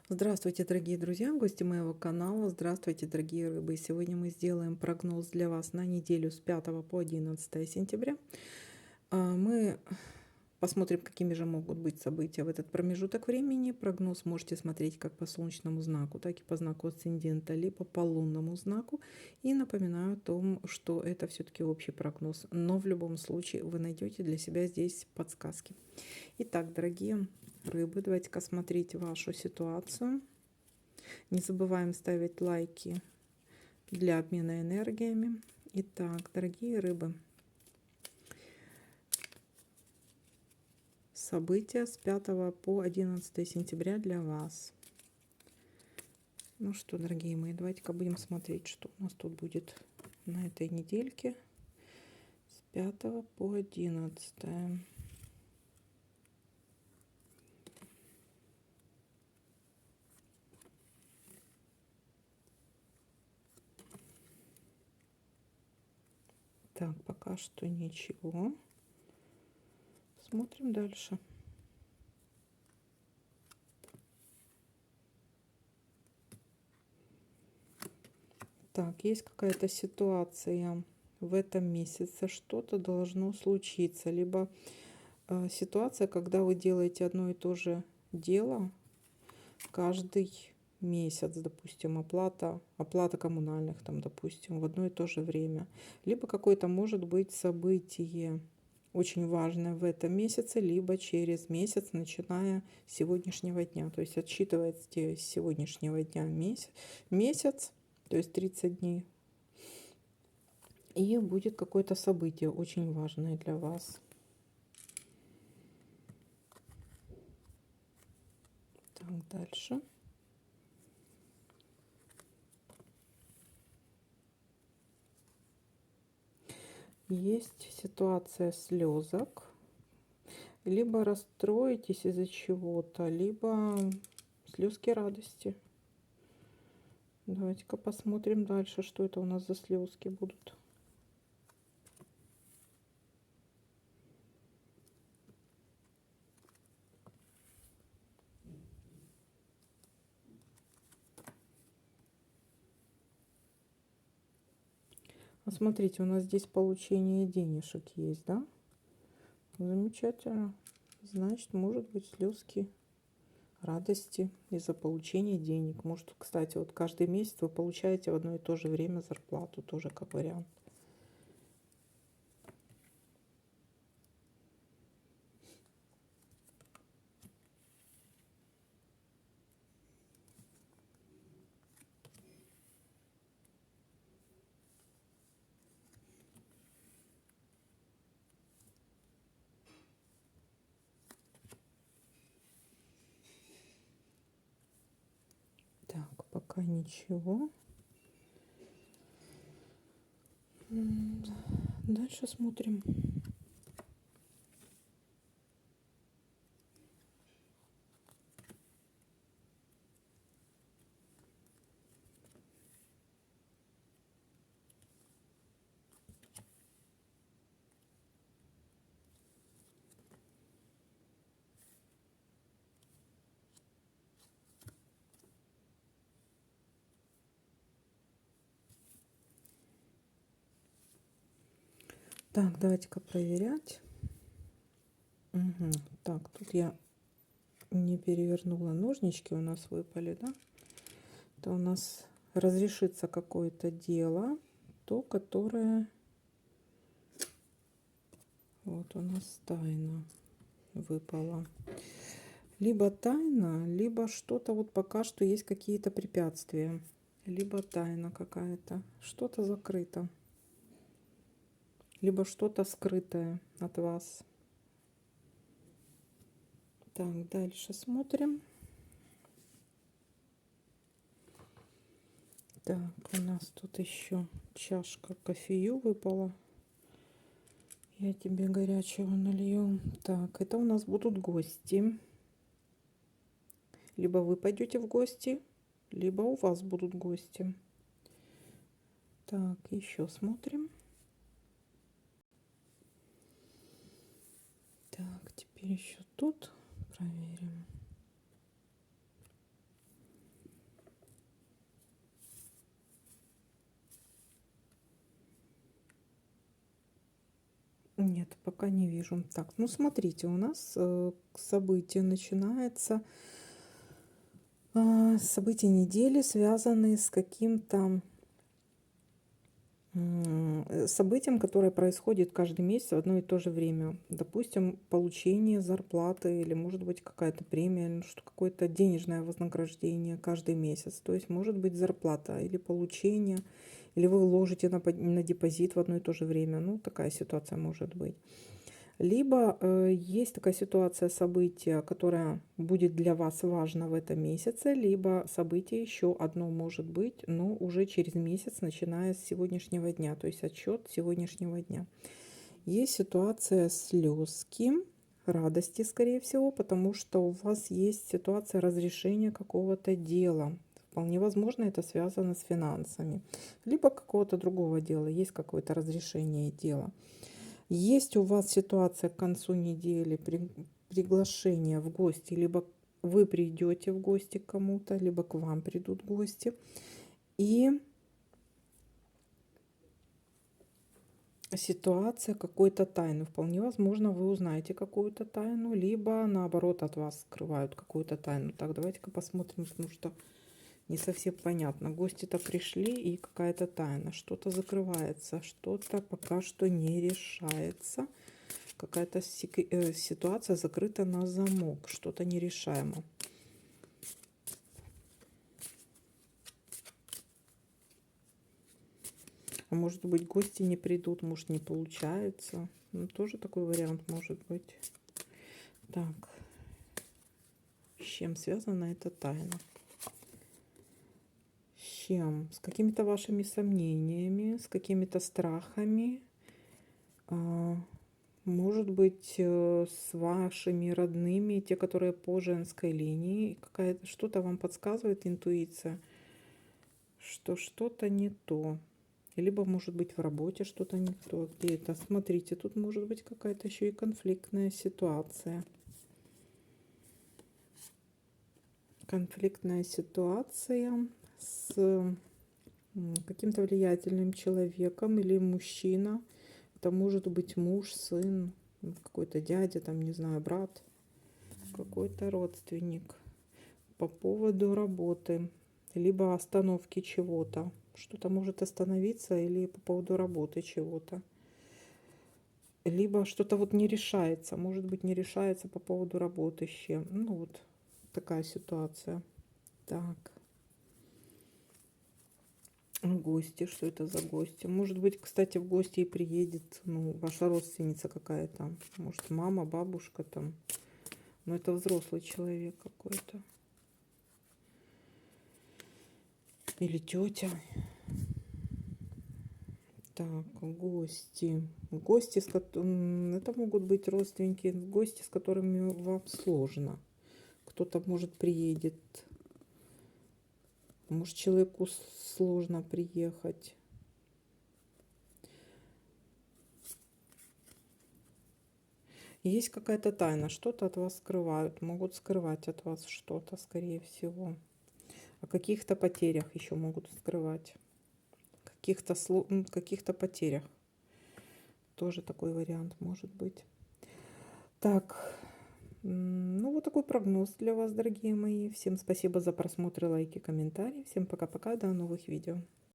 Здравствуйте, дорогие друзья, гости моего канала. Здравствуйте, дорогие рыбы. Сегодня мы сделаем прогноз для вас на неделю с 5 по 11 сентября. Мы посмотрим, какими же могут быть события в этот промежуток времени. Прогноз можете смотреть как по солнечному знаку, так и по знаку асцендента, либо по лунному знаку. И напоминаю о том, что это все-таки общий прогноз. Но в любом случае вы найдете для себя здесь подсказки. Итак, дорогие рыбы, давайте-ка смотреть вашу ситуацию. Не забываем ставить лайки для обмена энергиями. Итак, дорогие рыбы, события с 5 по 11 сентября для вас. Ну что, дорогие мои, давайте-ка будем смотреть, что у нас тут будет на этой недельке с 5 по 11. Так, пока что ничего. Смотрим дальше. Так, есть какая-то ситуация в этом месяце, что-то должно случиться. Либо ситуация, когда вы делаете одно и то же дело каждый месяц, допустим, оплата коммунальных, там, допустим, в одно и то же время. Либо какое-то может быть событие очень важное в этом месяце, либо через месяц, начиная с сегодняшнего дня. То есть отсчитывается с сегодняшнего дня месяц, то есть 30 дней. И будет какое-то событие очень важное для вас. Так, дальше. Есть ситуация слезок. Либо расстроитесь из-за чего-то, либо слезки радости. Давайте-ка посмотрим дальше, что это у нас за слезки будут. А смотрите, у нас здесь получение денежек есть, да? Замечательно. Значит, может быть слезки радости из-за получения денег. Может, кстати, вот каждый месяц вы получаете в одно и то же время зарплату, тоже как вариант. Так, пока ничего. Дальше смотрим. Так, давайте-ка проверять. Угу. Так, тут я не перевернула ножнички, у нас выпали, да? Это у нас разрешится какое-то дело, то, которое... Вот у нас тайна выпала. Либо тайна, либо что-то вот пока что есть какие-то препятствия. Либо тайна какая-то, что-то закрыто. Либо что-то скрытое от вас. Так, дальше смотрим. Так, у нас тут еще чашка кофею выпала. Я тебе горячего налью. Так, это у нас будут гости. Либо вы пойдете в гости, либо у вас будут гости. Так, еще смотрим. Так, теперь еще тут проверим. Нет, пока не вижу. Так, ну смотрите, у нас событие начинается, события недели, связанные с каким-то событием, которое происходит каждый месяц в одно и то же время. Допустим, получение зарплаты или, может быть, какая-то премия, или что какое-то денежное вознаграждение каждый месяц. То есть, может быть, зарплата или получение, или вы ложите на депозит в одно и то же время. Ну, такая ситуация может быть. Либо есть такая ситуация, события, которая будет для вас важно в этом месяце, либо событие еще одно может быть, но уже через месяц, начиная с сегодняшнего дня, то есть отчет сегодняшнего дня. Есть ситуация слезки, радости, скорее всего, потому что у вас есть ситуация разрешения какого-то дела. Вполне возможно, это связано с финансами, либо какого-то другого дела, есть какое-то разрешение дела. Есть у вас ситуация к концу недели, приглашение в гости, либо вы придете в гости к кому-то, либо к вам придут гости. И ситуация какой-то тайны. Вполне возможно, вы узнаете какую-то тайну, либо наоборот от вас скрывают какую-то тайну. Так, давайте-ка посмотрим, потому что не совсем понятно. Гости-то пришли, и какая-то тайна. Что-то закрывается, что-то пока что не решается. Какая-то ситуация закрыта на замок, что-то нерешаемо. А может быть, гости не придут, может, не получается. Ну, тоже такой вариант может быть. Так, с чем связана эта тайна? С чем? С какими-то вашими сомнениями, с какими-то страхами. Может быть, с вашими родными, те, которые по женской линии, какая-то что-то вам подсказывает интуиция, что что-то не то. Либо, может быть, в работе что-то не то. Где это? Смотрите, тут может быть какая-то еще и конфликтная ситуация. Конфликтная ситуация с каким-то влиятельным человеком или мужчина. Это может быть муж, сын, какой-то дядя, там, не знаю, брат, какой-то родственник. По поводу работы, либо остановки чего-то. Что-то может остановиться, или по поводу работы чего-то. Либо что-то вот не решается. Может быть, не решается по поводу работы еще. Ну, вот такая ситуация. Так. Гости, что это за гости? Может быть, кстати, в гости и приедет, ну, ваша родственница какая-то. Может, мама, бабушка там. Но это взрослый человек какой-то. Или тетя. Так, гости. Гости, это могут быть родственники, гости, с которыми вам сложно. Кто-то, может, приедет. Может, человеку сложно приехать. Есть какая-то тайна, что-то от вас скрывают, могут скрывать от вас что-то, скорее всего. О каких-то потерях еще могут скрывать. Каких-то потерях. Тоже такой вариант может быть. Так, ну вот такой прогноз для вас, дорогие мои. Всем спасибо за просмотр, лайки, комментарии. Всем пока-пока, до новых видео.